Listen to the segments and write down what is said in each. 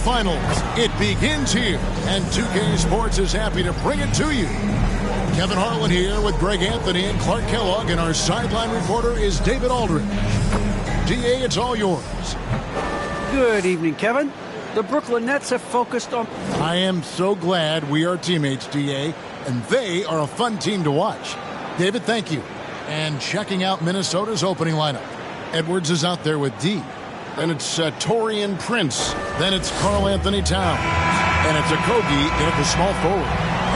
Finals. It begins here, and 2K Sports is happy to bring it to you. Kevin Harlan here with Greg Anthony and Clark Kellogg, and our sideline reporter is David Aldridge. DA, it's all yours. Good evening, Kevin. The Brooklyn Nets have focused on... I am so glad we are teammates, DA, and they are a fun team to watch. David, thank you. And checking out Minnesota's opening lineup. Edwards is out there with D. Then it's Taurean Prince. Then it's Karl Anthony Towns. And it's Okogie in at the small forward.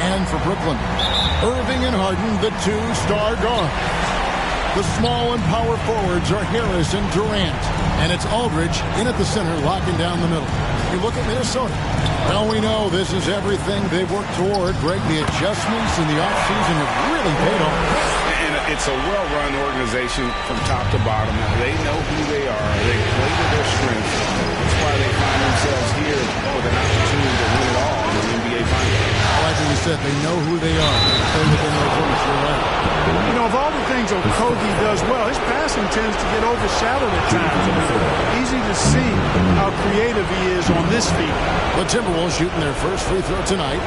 And for Brooklyn, Irving and Harden, the two-star guards. The small and power forwards are Harris and Durant. And it's Aldridge in at the center, locking down the middle. You look at Minnesota. Well, we know this is everything they've worked toward. Greg, the adjustments in the offseason have really paid off. And it's a well-run organization from top to bottom. They know who they are. They play to their strengths. That's why they find themselves here with an opportunity to win it all in the NBA Finals. I like what you said. They know who they are. They play within their limits. You're right. You know, of all the things Okogie does well, his passing tends to get overshadowed at times. Easy to see how creative he is on this field. The Timberwolves shooting their first free throw tonight.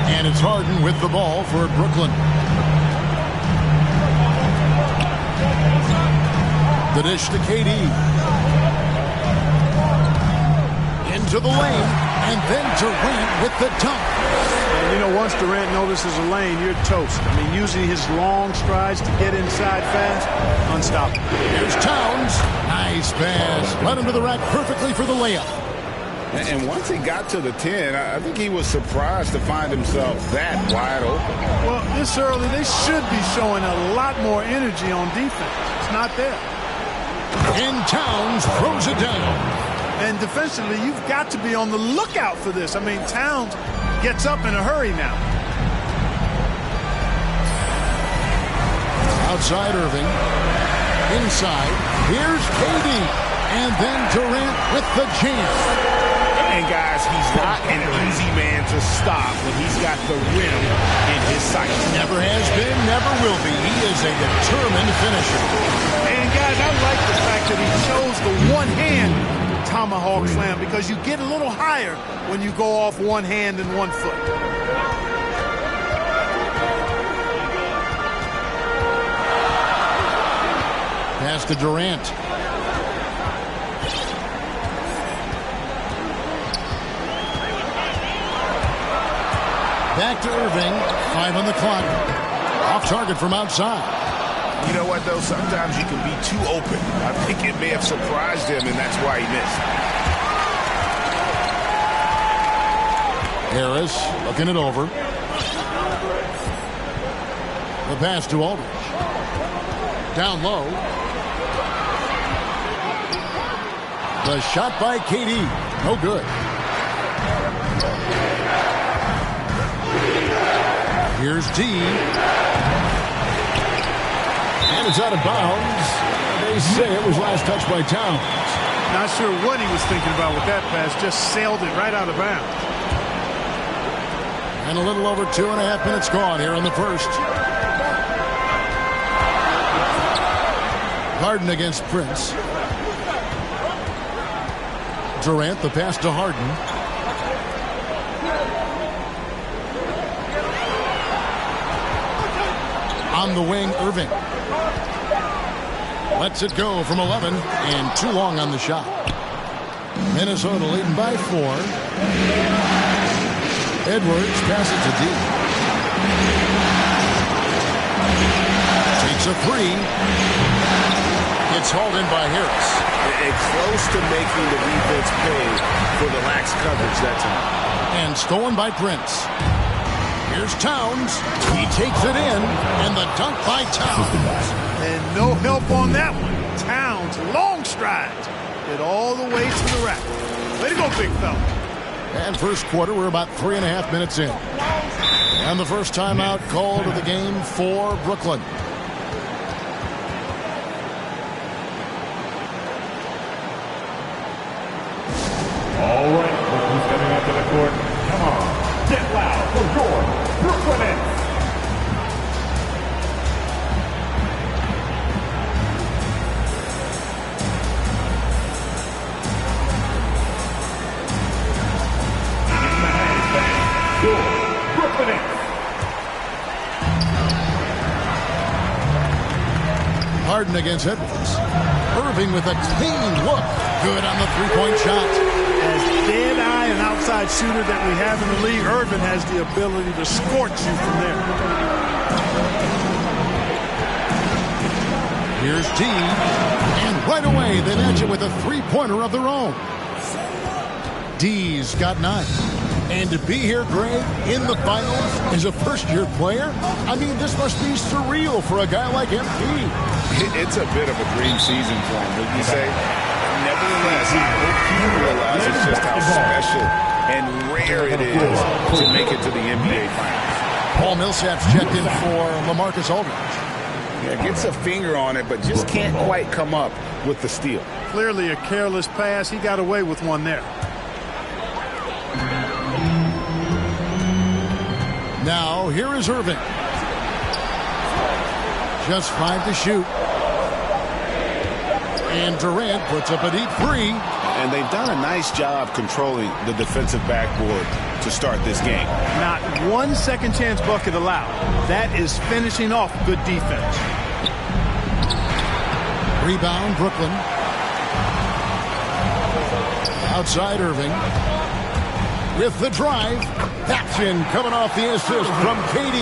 And it's Harden with the ball for Brooklyn. The dish to KD. Into the lane, and then Durant with the dunk. And you know, once Durant notices a lane, you're toast. I mean, using his long strides to get inside fast, unstoppable. Here's Towns. Nice pass. Led him to the rack perfectly for the layup. And once he got to the 10, I think he was surprised to find himself that wide open. Well, this early, they should be showing a lot more energy on defense. It's not there. And Towns throws it down. And defensively, you've got to be on the lookout for this. I mean, Towns gets up in a hurry now. Outside Irving. Inside. Here's KD. And then Durant with the jam. And guys, he's not an easy man to stop when he's got the rim in his sights. Never has been, never will be. He is a determined finisher. And guys, I like the fact that he chose the one-hand tomahawk slam, because you get a little higher when you go off one hand and 1 foot. Pass to Durant. Back to Irving. 5 on the clock. Off target from outside. You know what, though? Sometimes you can be too open. I think it may have surprised him, and that's why he missed. Harris looking it over. The pass to Aldridge. Down low. The shot by KD. No good. Here's D. And it's out of bounds. They say it was last touched by Towns. Not sure what he was thinking about with that pass. Just sailed it right out of bounds. And a little over 2.5 minutes gone here in the first. Harden against Prince. Durant, the pass to Harden. On the wing, Irving. Lets it go from 11, and too long on the shot. Minnesota leading by 4. Edwards passes to D. Takes a 3. It's hauled in by Harris. It's close to making the defense pay for the lax coverage that time. And stolen by Prince. Here's Towns. He takes it in, and the dunk by Towns. And no help on that one. Towns, long strides. Get all the way to the rack. Way to go, big fella. And first quarter, we're about 3.5 minutes in. And the first timeout called of the game for Brooklyn. All right, who's coming up to the court? Come on, get loud for your Brooklyn Nets. Harden against Edwards. Irving with a clean look. Good on the three-point shot. As dead-eye and outside shooter that we have in the league, Irving has the ability to scorch you from there. Here's D. And right away, they match it with a three-pointer of their own. D's got 9. And to be here, Greg, in the finals as a first-year player, I mean, this must be surreal for a guy like MP. It's a bit of a dream season for him, wouldn't you say? Nevertheless, I hope he realizes just how special and rare it is to make it to the NBA Finals. Paul Millsap's checked in for LaMarcus Aldridge. Yeah, gets a finger on it, but just can't quite come up with the steal. Clearly a careless pass. He got away with one there. Now, here is Irving. Just 5 to shoot. And Durant puts up a deep 3. And they've done a nice job controlling the defensive backboard to start this game. Not one second chance bucket allowed. That is finishing off good defense. Rebound, Brooklyn. Outside Irving. With the drive. That's in, coming off the assist from KD.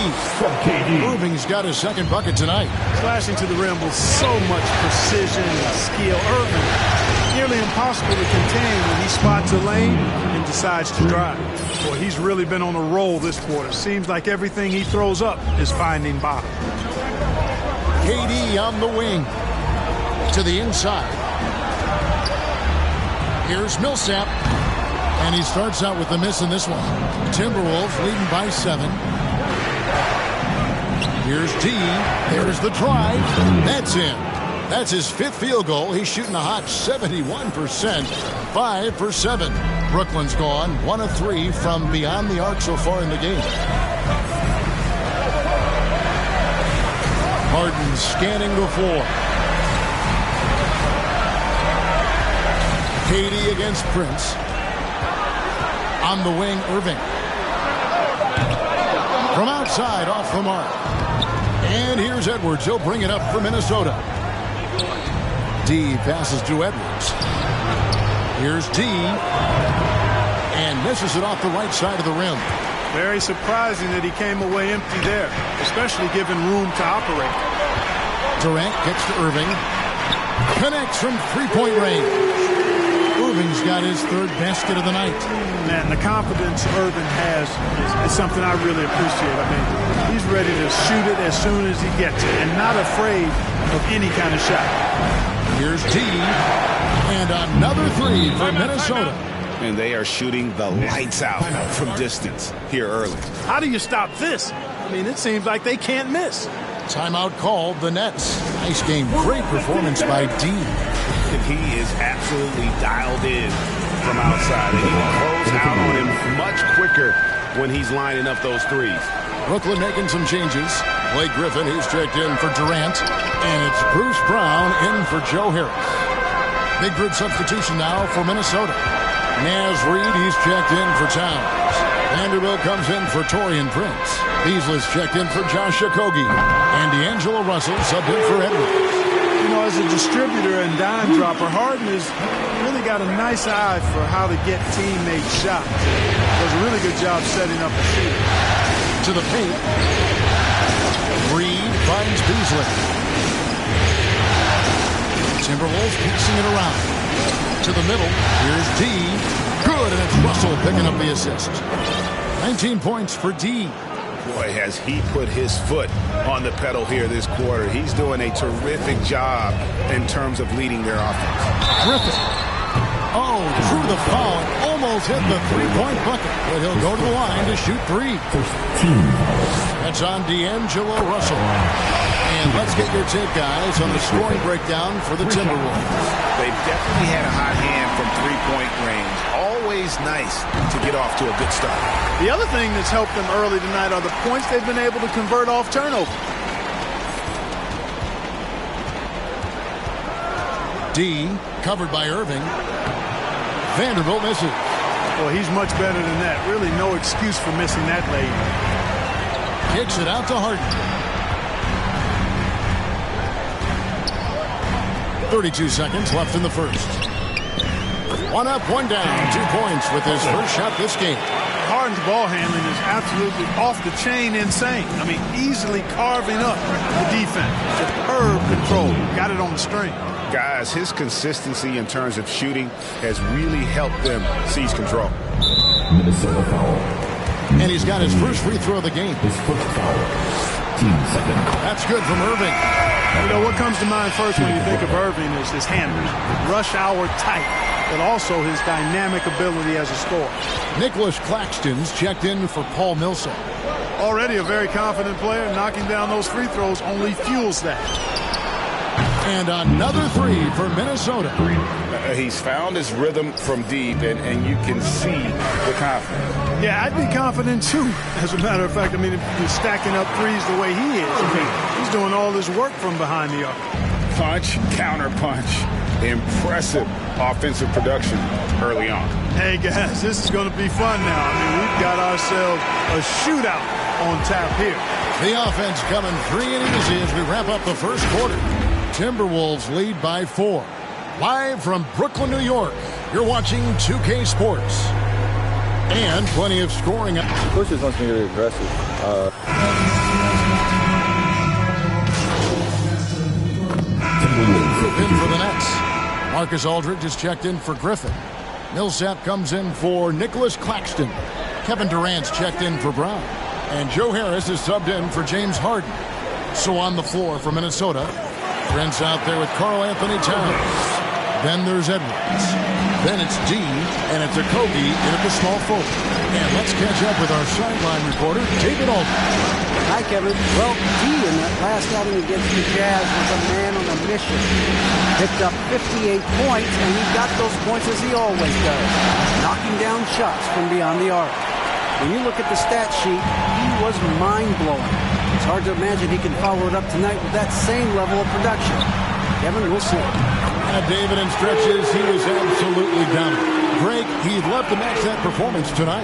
Irving's got his second bucket tonight. Slashing to the rim with so much precision and skill. Irving, nearly impossible to contain when he spots a lane and decides to drive. Boy, he's really been on a roll this quarter. Seems like everything he throws up is finding bottom. KD on the wing. To the inside. Here's Millsap. And he starts out with the miss in this one. Timberwolves leading by 7. Here's D. There's the drive. That's in. That's his 5th field goal. He's shooting a hot 71%. 5 for 7. Brooklyn's gone 1 of 3 from beyond the arc so far in the game. Harden scanning the floor. KD against Prince. On the wing, Irving. From outside, off the mark. And here's Edwards. He'll bring it up for Minnesota. D passes to Edwards. Here's D. And misses it off the right side of the rim. Very surprising that he came away empty there, especially given room to operate. Durant gets to Irving. Connects from three-point range. Irving's got his 3rd basket of the night. Man, the confidence Irving has is something I really appreciate. I mean, he's ready to shoot it as soon as he gets it and not afraid of any kind of shot. Here's D. And another 3 for Minnesota. And they are shooting the lights out from distance here early. How do you stop this? I mean, it seems like they can't miss. Timeout called, the Nets. Nice game. Great performance by D. He is absolutely dialed in from outside. And he can close out on him much quicker when he's lining up those threes. Brooklyn making some changes. Blake Griffin, he's checked in for Durant. And it's Bruce Brown in for Joe Harris. Big group substitution now for Minnesota. Naz Reid, he's checked in for Towns. Vanderbilt comes in for Taurean Prince. Beasley's checked in for Josh Okogie. And D'Angelo Russell subbed in for Edwards. You know, as a distributor and dime dropper, Harden has really got a nice eye for how to get teammates shots. Does a really good job setting up the shooter. To the paint. Reed finds Beasley. Timberwolves piecing it around. To the middle. Here's D. Good, and it's Russell picking up the assist. 19 points for D. Boy, has he put his foot on the pedal here this quarter. He's doing a terrific job in terms of leading their offense. Griffin. Oh, through the foul. Almost hit the three-point bucket. But he'll go to the line to shoot 3. That's on D'Angelo Russell. And let's get your take, guys, on the scoring breakdown for the Timberwolves. They've definitely had a hot hand from three-point range. Always nice to get off to a good start. The other thing that's helped them early tonight are the points they've been able to convert off turnover. D, covered by Irving. Vanderbilt misses. Well, he's much better than that. Really no excuse for missing that late. Kicks it out to Harden. 32 seconds left in the first. One up, one down, 2 points with his first shot this game. Harden's ball handling is absolutely off the chain insane. I mean, easily carving up the defense. Superb control. Got it on the string. Guys, his consistency in terms of shooting has really helped them seize control. Minnesota foul. And he's got his first free throw of the game. His first foul. Team second. That's good from Irving. You know, what comes to mind first when you think of Irving is his handling. Rush hour tight, but also his dynamic ability as a scorer. Nicholas Claxton's checked in for Paul Millsap. Already a very confident player. Knocking down those free throws only fuels that. And another three for Minnesota. He's found his rhythm from deep, and you can see the confidence. Yeah, I'd be confident too. As a matter of fact, I mean, if he's stacking up threes the way he is, I mean, he's doing all his work from behind the arc. Punch, counter punch. Impressive offensive production early on. Hey, guys, this is going to be fun now. I mean, we've got ourselves a shootout on tap here. The offense coming free and easy as we wrap up the first quarter. Timberwolves lead by 4. Live from Brooklyn, New York, you're watching 2K Sports. And plenty of scoring. Coach just wants me to be aggressive. In for the Nets. Marcus Aldridge has checked in for Griffin. Millsap comes in for Nicholas Claxton. Kevin Durant's checked in for Brown. And Joe Harris is subbed in for James Harden. So on the floor for Minnesota, Trent's out there with Karl Anthony Towns. Then there's Edwards. Then it's D, and it's Okogie in at the small forward. And let's catch up with our sideline reporter, David Aldridge. Hi, Kevin. Well, D in that last outing against the Jazz was a man on a mission. Picked up 58 points, and he got those points as he always does, knocking down shots from beyond the arc. When you look at the stat sheet, he was mind-blowing. It's hard to imagine he can follow it up tonight with that same level of production. Kevin, we'll see. David, in stretches, he was absolutely dominant. Greg, he led the Nets that performance tonight.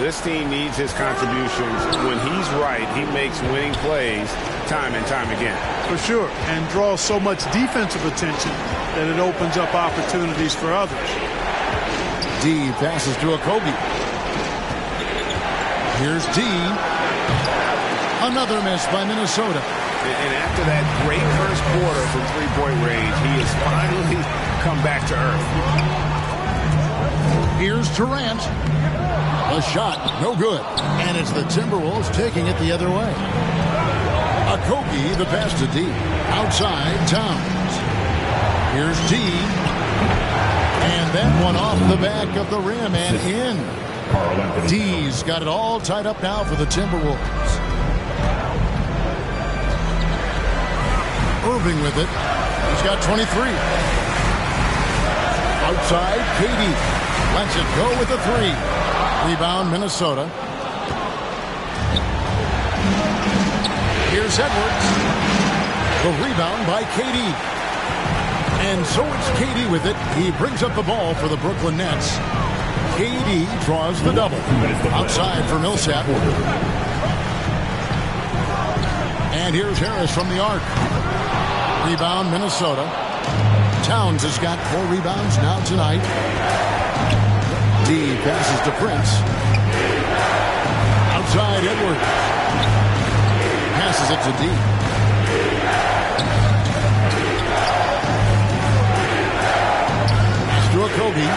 This team needs his contributions. When he's right, he makes winning plays time and time again. For sure, and draws so much defensive attention that it opens up opportunities for others. D passes to Okogie. Here's D. Another miss by Minnesota. And after that great first quarter from three-point range, he has finally come back to earth. Here's Durant. A shot, no good. And it's the Timberwolves taking it the other way. Okogie, the pass to D. Outside, Towns. Here's D. And that one off the back of the rim and in. D's got it all tied up now for the Timberwolves. Irving with it. He's got 23. Outside, KD. Lets it go with a 3. Rebound, Minnesota. Here's Edwards. The rebound by KD. And so it's KD with it. He brings up the ball for the Brooklyn Nets. KD draws the double. Outside for Millsap. And here's Harris from the arc. Rebound, Minnesota. Towns has got 4 rebounds now tonight. D passes to Prince. Outside, Edwards. Passes it to D. Pass to Okogie.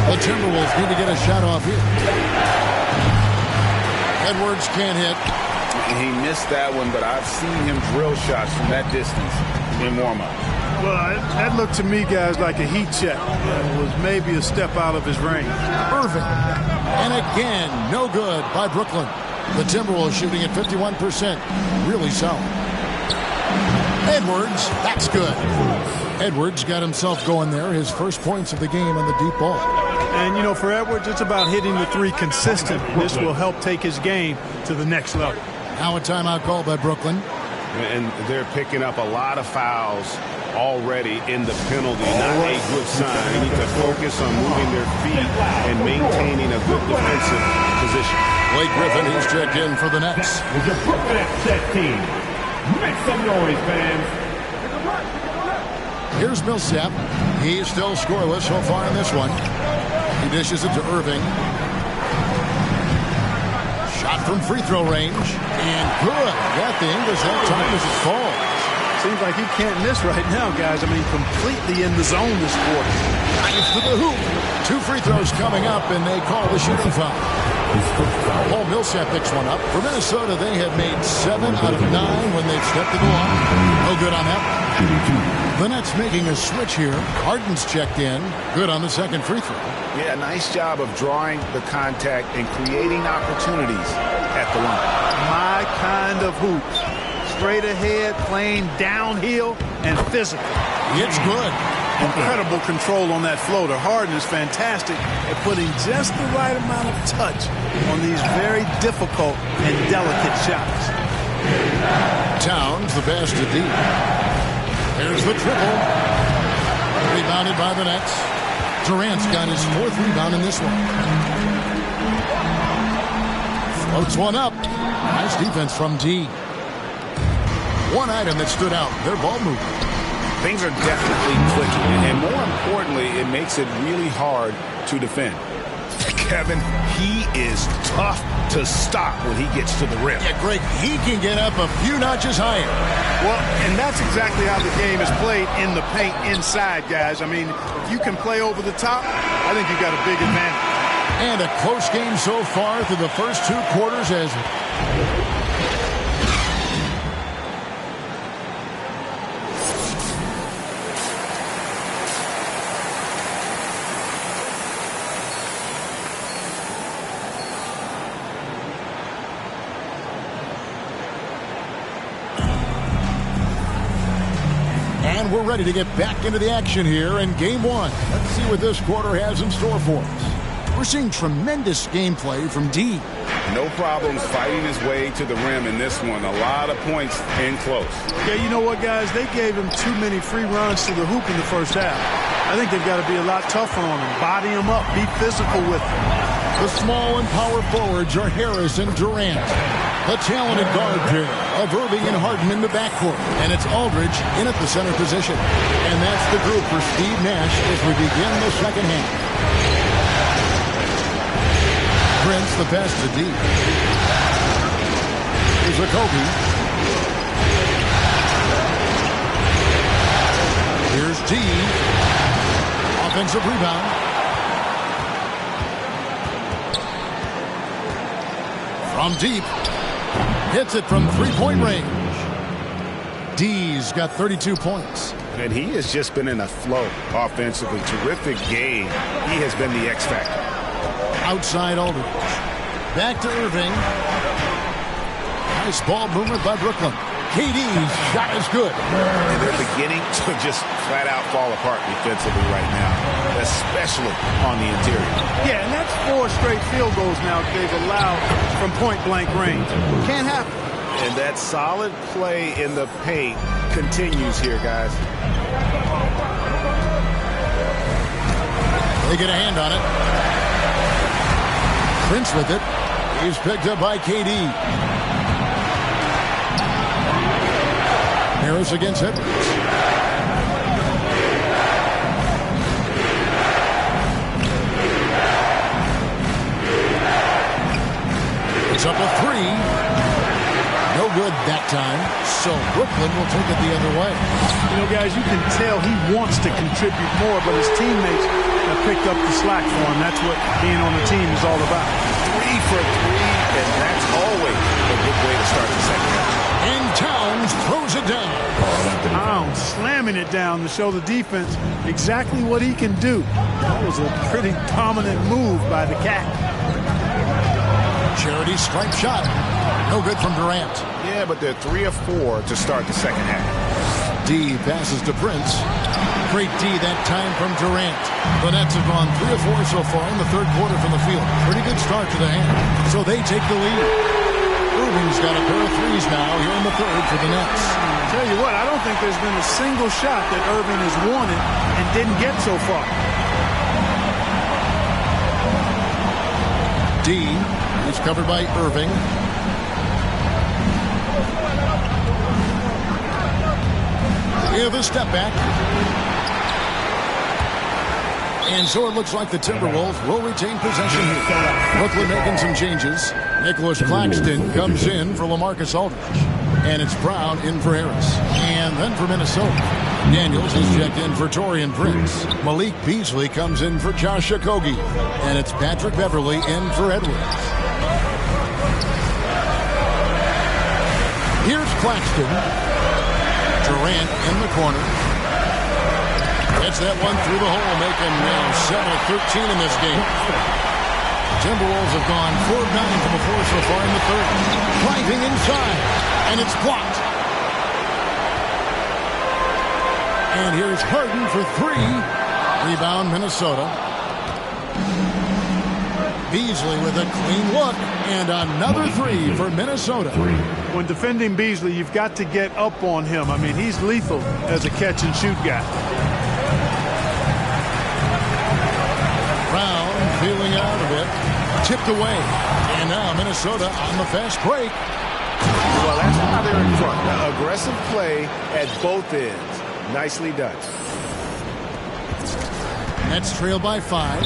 The Timberwolves need to get a shot off here. Edwards can't hit. He missed that one, but I've seen him drill shots from that distance in warm-up. Well, that looked to me, guys, like a heat check. It was maybe a step out of his range. Irving. And again, no good by Brooklyn. The Timberwolves shooting at 51%. Really solid. Edwards, that's good. Edwards got himself going there. His first points of the game on the deep ball. And, you know, for Edwards, it's about hitting the 3 consistently. This will help take his game to the next level. Now a timeout called by Brooklyn. And they're picking up a lot of fouls already in the penalty. Not a good sign. They need to focus on moving their feet and maintaining a good defensive position. Blake Griffin, he's checked in for the Nets. With the Brooklyn Nets set team. Make some noise, fans. Here's Millsap. He's still scoreless so far in this one. He dishes it to Irving. Shot from free throw range. And good. Got the English that time as it falls. Seems like he can't miss right now, guys. I mean, completely in the zone this quarter. Nice to the hoop. 2 free throws coming up, and they call the shooting foul. Paul Millsap picks one up. For Minnesota, they have made 7 out of 9 when they've stepped to the line. No good on that one. The Nets making a switch here. Harden's checked in. Good on the second free throw. Yeah, nice job of drawing the contact and creating opportunities at the line. My kind of hoops. Straight ahead, playing downhill, and physical. It's good. Incredible control on that floater. Harden is fantastic at putting just the right amount of touch on these very difficult and delicate shots. Towns, the pass to D. There's the triple. Rebounded by the Nets. Durant's got his 4th rebound in this one. Floats one up. Nice defense from D. One item that stood out, their ball movement. Things are definitely clicking, and more importantly, it makes it really hard to defend. Kevin, he is tough to stop when he gets to the rim. Yeah, Greg, he can get up a few notches higher. Well, and that's exactly how the game is played in the paint inside, guys. I mean, if you can play over the top, I think you've got a big advantage. And a close game so far through the first 2 quarters as... And we're ready to get back into the action here in Game 1. Let's see what this quarter has in store for us. We're seeing tremendous gameplay from D. No problems fighting his way to the rim in this one. A lot of points in close. Yeah, you know what, guys? They gave him too many free runs to the hoop in the first half. I think they've got to be a lot tougher on him. Body him up. Be physical with him. The small and power forwards are Harris and Durant. The talented guard pair of Irving and Harden in the backcourt. And it's Aldridge in at the center position. And that's the group for Steve Nash as we begin the second half. Prince, the pass to D. Here's a Kobe. Here's D. Offensive rebound. From deep. Hits it from 3-point range. D's got 32 points. And he has just been in a flow offensively. Terrific game. He has been the X factor. Outside Aldridge. Back to Irving. Nice ball movement by Brooklyn. KD's shot is good. And they're beginning to just flat out fall apart defensively right now, especially on the interior. Yeah, and that's 4 straight field goals now they've allowed from point-blank range. Can't happen. And that solid play in the paint continues here, guys. They get a hand on it. Prince with it. He's picked up by KD. Harris against Edwards. It's up a 3. No good that time. So Brooklyn will take it the other way. You know, guys, you can tell he wants to contribute more, but his teammates have picked up the slack for him. That's what being on the team is all about. 3 for 3, and that's always a good way to start the second half. And Towns throws it down. Towns slamming it down to show the defense exactly what he can do. That was a pretty dominant move by the Cat. Charity stripe shot. No good from Durant. Yeah, but they're 3 of 4 to start the second half. D passes to Prince. Great D that time from Durant. The Nets have gone 3 of 4 so far in the third quarter from the field. Pretty good start to the hand. So they take the lead. Irving's got a pair of threes now here in the third for the Nets. Tell you what, I don't think there's been a single shot that Irving has wanted and didn't get so far. D is covered by Irving. We have a step back. And so it looks like the Timberwolves will retain possession here. Brooklyn making some changes. Nicholas Claxton comes in for LaMarcus Aldridge. And it's Brown in for Harris. And then for Minnesota, Daniels is checked in for Taurean Prince. Malik Beasley comes in for Josh Okogie. And it's Patrick Beverley in for Edwards. Here's Claxton. Durant in the corner. Gets that one through the hole, making now 7 of 13 in this game. Timberwolves have gone 4 of 9 from the floor so far in the third. Driving inside, and it's blocked. And here's Harden for 3. Rebound, Minnesota. Beasley with a clean look, and another 3 for Minnesota. When defending Beasley, you've got to get up on him. I mean, he's lethal as a catch-and-shoot guy. Brown feeling out of it. Tipped away. And now Minnesota on the fast break. Well, that's how they're in front. Now, aggressive play at both ends. Nicely done. Nets trail by 5.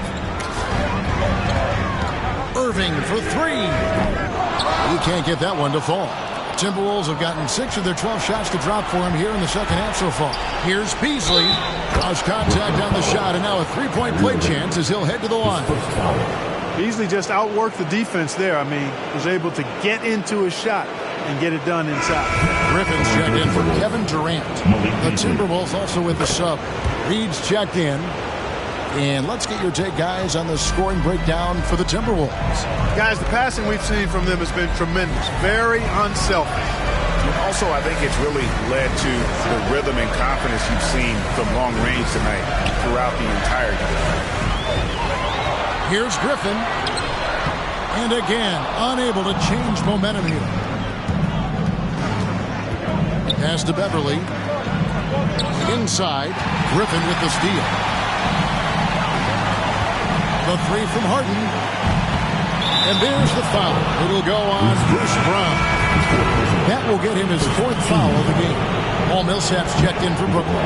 Irving for 3. He can't get that one to fall. Timberwolves have gotten 6 of their 12 shots to drop for him here in the second half so far. Here's Beasley. Draws contact on the shot, and now a 3-point play chance as he'll head to the line. Beasley just outworked the defense there. I mean, was able to get into a shot and get it done inside. Griffin's checked in for Kevin Durant. The Timberwolves also with the sub. Reed's checked in. And let's get your take, guys, on the scoring breakdown for the Timberwolves. Guys, the passing we've seen from them has been tremendous. Very unselfish. Also, I think it's really led to the rhythm and confidence you've seen from long range tonight throughout the entire game. Here's Griffin. And again, unable to change momentum here. Pass to Beverley. Inside. Griffin with the steal. The 3 from Harden. And there's the foul. It'll go on Bruce Brown. That will get him his 4th foul of the game. Paul Millsap's checked in for Brooklyn.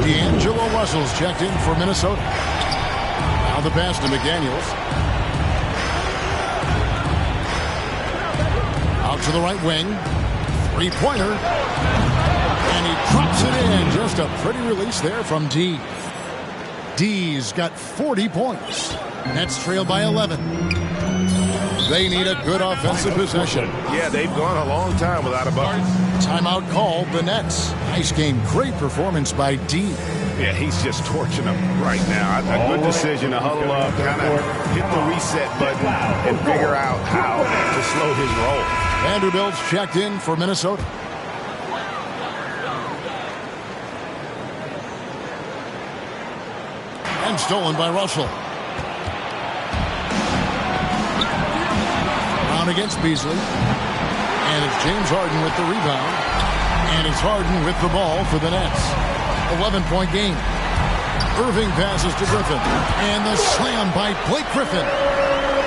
D'Angelo Russell's checked in for Minnesota. Now the pass to McDaniels. Out to the right wing. 3-pointer. And he drops it in. Just a pretty release there from D. D's got 40 points. Nets trail by 11. They need a good offensive possession. Yeah, they've gone a long time without a bucket. Timeout called the Nets. Nice game. Great performance by D. Yeah, he's just torching them right now. A good decision to huddle up, kind of hit the reset button and figure out how to slow his roll. Vanderbilt's checked in for Minnesota. And stolen by Russell. Brown against Beasley. And it's James Harden with the rebound. And it's Harden with the ball for the Nets. 11-point game. Irving passes to Griffin. And the slam by Blake Griffin.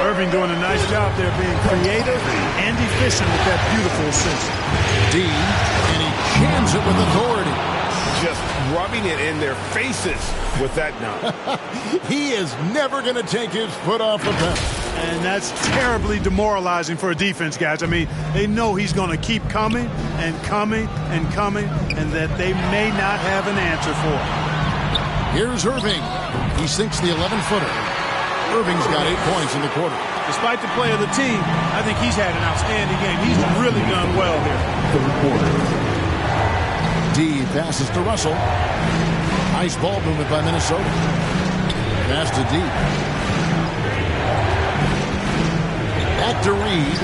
Irving doing a nice job there being creative and efficient with that beautiful assist. D. And he jams it with authority. Just rubbing it in their faces with that dunk. He is never going to take his foot off the pedal. And that's terribly demoralizing for a defense, guys. I mean, they know he's going to keep coming and coming and coming, and that they may not have an answer for it. Here's Irving. He sinks the 11-footer. Irving's got 8 points in the quarter. Despite the play of the team, I think he's had an outstanding game. He's really done well here. Third quarter. D passes to Russell. Nice ball movement by Minnesota. Pass to D. Back to Reed.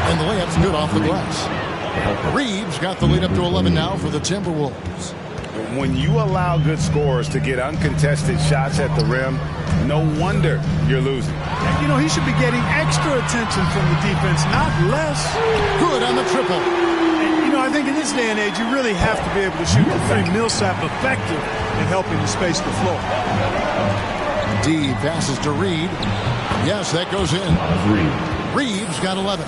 And the layup's good off the glass. Reeves got the lead up to 11 now for the Timberwolves. When you allow good scorers to get uncontested shots at the rim, no wonder you're losing. And, you know, he should be getting extra attention from the defense, not less. Good on the triple. You know, I think in this day and age, you really have to be able to shoot the 3. Millsap effective in helping to space the floor. D passes to Reed. Yes, that goes in. Reeves got 11.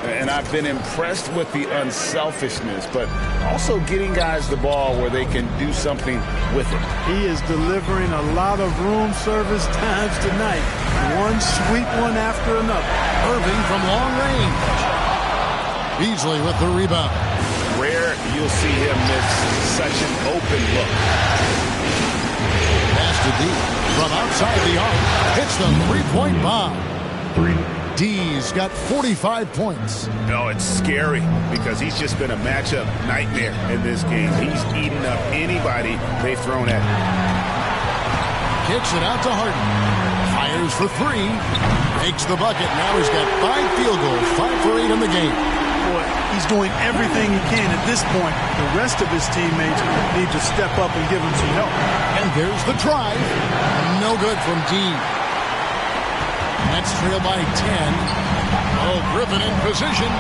And I've been impressed with the unselfishness, but also getting guys the ball where they can do something with it. He is delivering a lot of room service times tonight. One sweet one after another. Irving from long range. Beasley with the rebound. Rare you'll see him miss such an open look. Pass to D. From outside the arc. Hits the three-point bomb. D's got 45 points. No, it's scary because he's just been a matchup nightmare in this game. He's eaten up anybody they've thrown at him. Kicks it out to Harden. Fires for three. Makes the bucket. Now he's got 5 field goals, 5 for 8 in the game. Boy, he's doing everything he can at this point. The rest of his teammates need to step up and give him some help. And there's the drive. No good from D. Nets trail by 10. Oh, Griffin in position.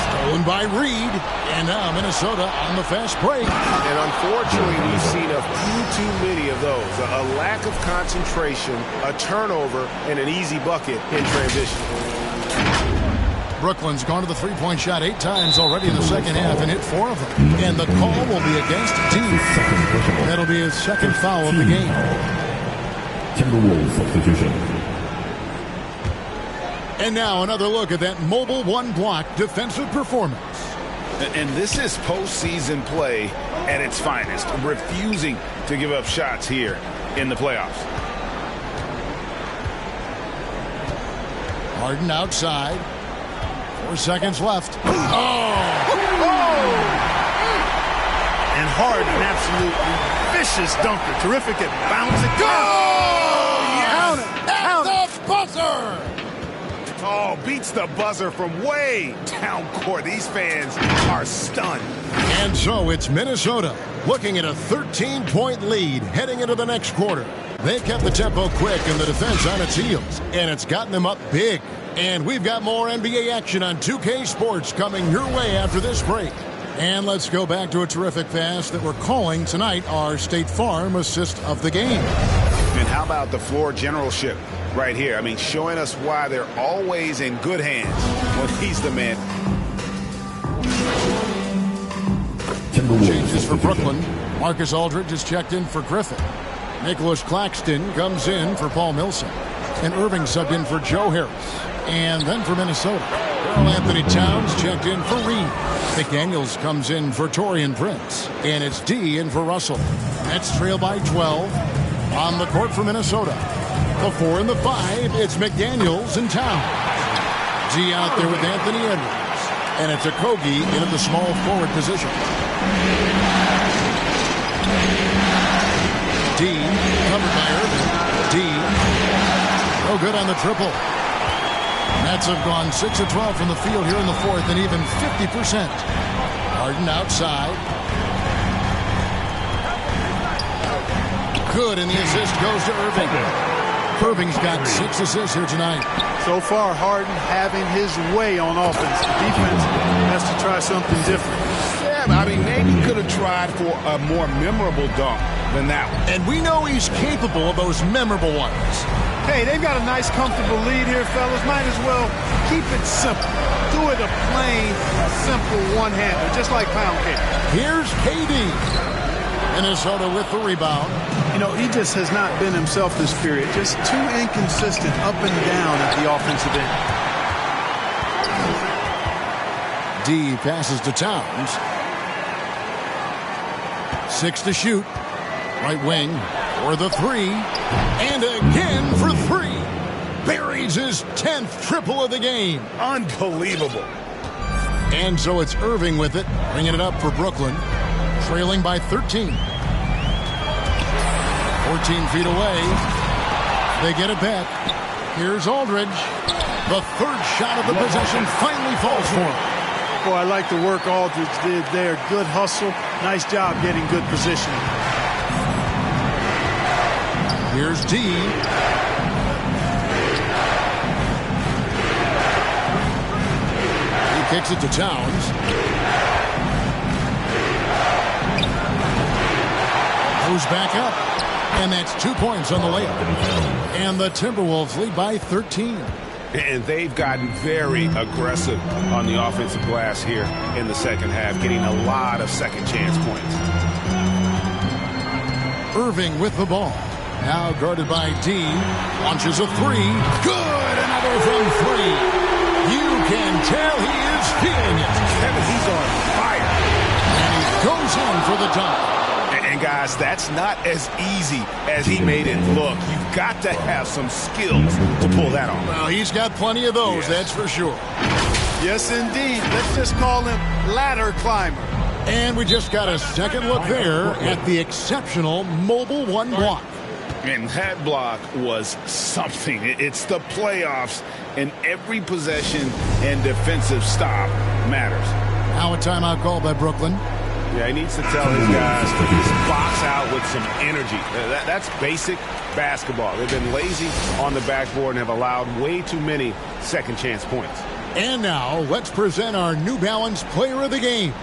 Stolen by Reed. And now Minnesota on the fast break. And unfortunately, we've seen a few too many of those. A lack of concentration, a turnover, and an easy bucket in transition. Brooklyn's gone to the three-point shot 8 times already in the second half and hit 4 of them. And the call will be against D. That'll be his second foul of the game. Timberwolves substitution. And now another look at that mobile one-block defensive performance. And this is postseason play at its finest, refusing to give up shots here in the playoffs. Harden outside. 4 seconds left. Oh! And Harden, an absolutely vicious dunker. Terrific at bouncing. Go! Count At the buzzer! Oh, beats the buzzer from way down court. These fans are stunned. And so it's Minnesota looking at a 13-point lead heading into the next quarter. They've kept the tempo quick and the defense on its heels, and it's gotten them up big. And we've got more NBA action on 2K Sports coming your way after this break. And let's go back to a terrific pass that we're calling tonight our State Farm assist of the game. And how about the floor generalship right here? I mean, showing us why they're always in good hands when he's the man. Changes for Brooklyn. Marcus Aldridge is checked in for Griffin. Nicholas Claxton comes in for Paul Millsap. And Irving subbed in for Joe Harris. And then for Minnesota, Karl Anthony Towns checked in for Reed. McDaniels comes in for Taurean Prince. And it's D in for Russell. Nets trail by 12. On the court for Minnesota. The 4 and the 5, it's McDaniels and Towns. D out there with Anthony Edwards. And it's Okogie in at the small forward position. D, covered by Irving. D, no good on the triple. Nets have gone 6 of 12 from the field here in the fourth and even 50%. Harden outside. Good, and the assist goes to Irving. Irving's got 6 assists here tonight. So far, Harden having his way on offense. The defense has to try something different. Yeah, I mean, maybe could have tried for a more memorable dunk than that one. And we know he's capable of those memorable ones. Hey, they've got a nice, comfortable lead here, fellas. Might as well keep it simple. Do it a plain, simple one-hander, just like pound cake. Here's KD. Minnesota with the rebound. You know, he just has not been himself this period. Just too inconsistent up and down at the offensive end. D passes to Towns. 6 to shoot. Right wing for the 3. And again for 3. Buries his 10th triple of the game. Unbelievable. And so it's Irving with it, bringing it up for Brooklyn. Trailing by 13. 14 feet away. They get it back. Here's Aldridge. The third shot of the possession finally falls for him. Boy, I like the work Aldridge did there. Good hustle. Nice job getting good positioning. Here's D. He kicks it to Towns. Goes back up. And that's 2 points on the layup. And the Timberwolves lead by 13. And they've gotten very aggressive on the offensive glass here in the second half, getting a lot of second chance points. Irving with the ball. Now guarded by D. Launches a three. Good! Another from three. You can tell he is feeling it. Kevin, he's on fire. And he goes in for the dunk. And guys, that's not as easy as he made it look. You've got to have some skills to pull that off. Well, he's got plenty of those, that's for sure. Yes, indeed. Let's just call him ladder climber. And we just got a second look there at the exceptional mobile one block. And that block was something. It's the playoffs, and every possession and defensive stop matters. Now a timeout call by Brooklyn. Yeah, he needs to tell his guys to just box out with some energy. That's basic basketball. They've been lazy on the backboard and have allowed way too many second chance points. And now let's present our New Balance player of the game,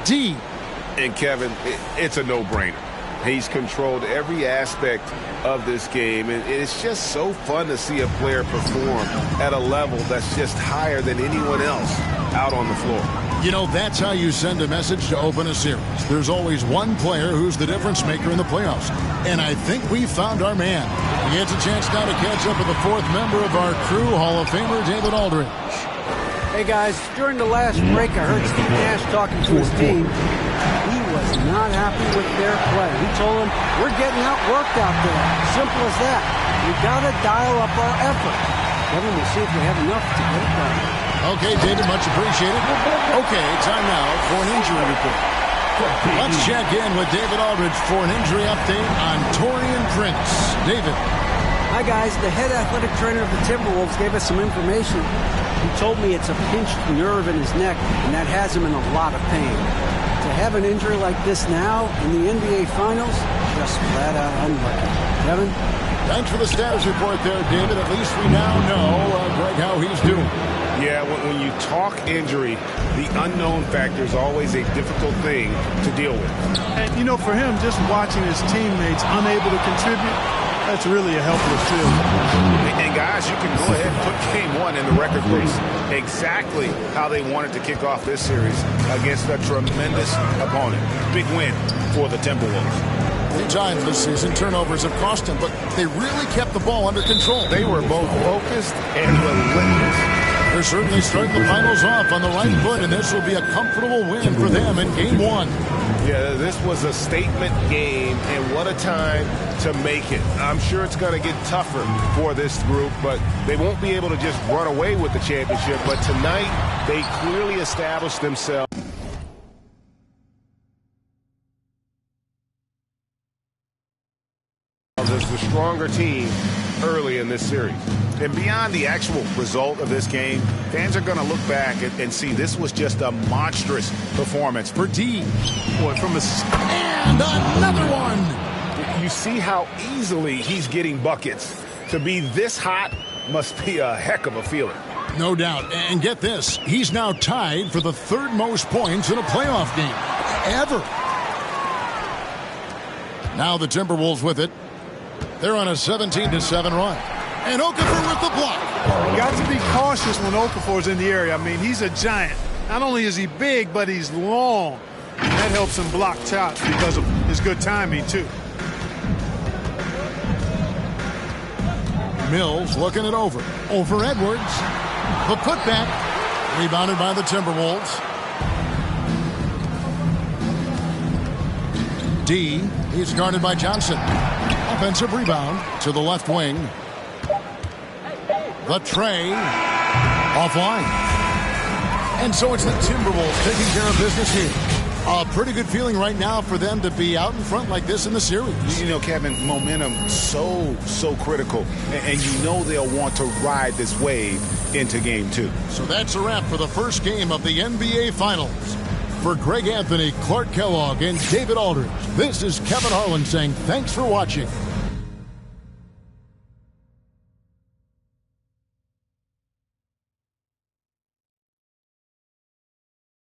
D. And Kevin, it's a no-brainer. He's controlled every aspect of this game, and it's just so fun to see a player perform at a level that's just higher than anyone else out on the floor. You know, that's how you send a message to open a series. There's always one player who's the difference maker in the playoffs. And I think we found our man. He gets a chance now to catch up with the fourth member of our crew, Hall of Famer David Aldridge. Hey, guys, during the last break, I heard Steve Nash talking to his team. He was not happy with their play. He told them, we're getting outworked out there. Simple as that. We got to dial up our effort. Kevin, we'll see if we have enough to get it done. Okay, David, much appreciated. Okay, time now for an injury report. Let's check in with David Aldridge for an injury update on Taurean Prince. David. Hi, guys. The head athletic trainer of the Timberwolves gave us some information. He told me it's a pinched nerve in his neck, and that has him in a lot of pain. To have an injury like this now in the NBA Finals, just flat out unlucky. Kevin? Thanks for the status report there, David. At least we now know, Greg, how he's doing. Yeah, when you talk injury, the unknown factor is always a difficult thing to deal with. And, you know, for him, just watching his teammates unable to contribute, that's really a helpless feeling. And guys, you can go ahead and put game one in the record books. Exactly how they wanted to kick off this series against a tremendous opponent. Big win for the Timberwolves. 3 times this season, turnovers have cost him, but they really kept the ball under control. They were both focused and relentless. They're certainly starting the finals off on the right foot, and this will be a comfortable win for them in game one. Yeah, this was a statement game, and what a time to make it. I'm sure it's going to get tougher for this group, but they won't be able to just run away with the championship. But tonight, they clearly established themselves as the stronger team early in this series. And beyond the actual result of this game, fans are going to look back and see this was just a monstrous performance for D. Boy, from a... And another one! You see how easily he's getting buckets. To be this hot must be a heck of a feeling. No doubt. And get this, he's now tied for the 3rd most points in a playoff game ever. Now the Timberwolves with it. They're on a 17-7 run. And Okafor with the block. You got to be cautious when Okafor's in the area. I mean, he's a giant. Not only is he big, but he's long. And that helps him block shots because of his good timing, too. Mills looking it over. Over Edwards. The putback. Rebounded by the Timberwolves. D. He's guarded by Johnson. Offensive rebound to the left wing. The tray. Offline. And so it's the Timberwolves taking care of business here. A pretty good feeling right now for them to be out in front like this in the series. You know, Kevin, momentum so critical. And you know they'll want to ride this wave into game 2. So that's a wrap for the first game of the NBA Finals. For Greg Anthony, Clark Kellogg, and David Aldridge, this is Kevin Harlan saying thanks for watching.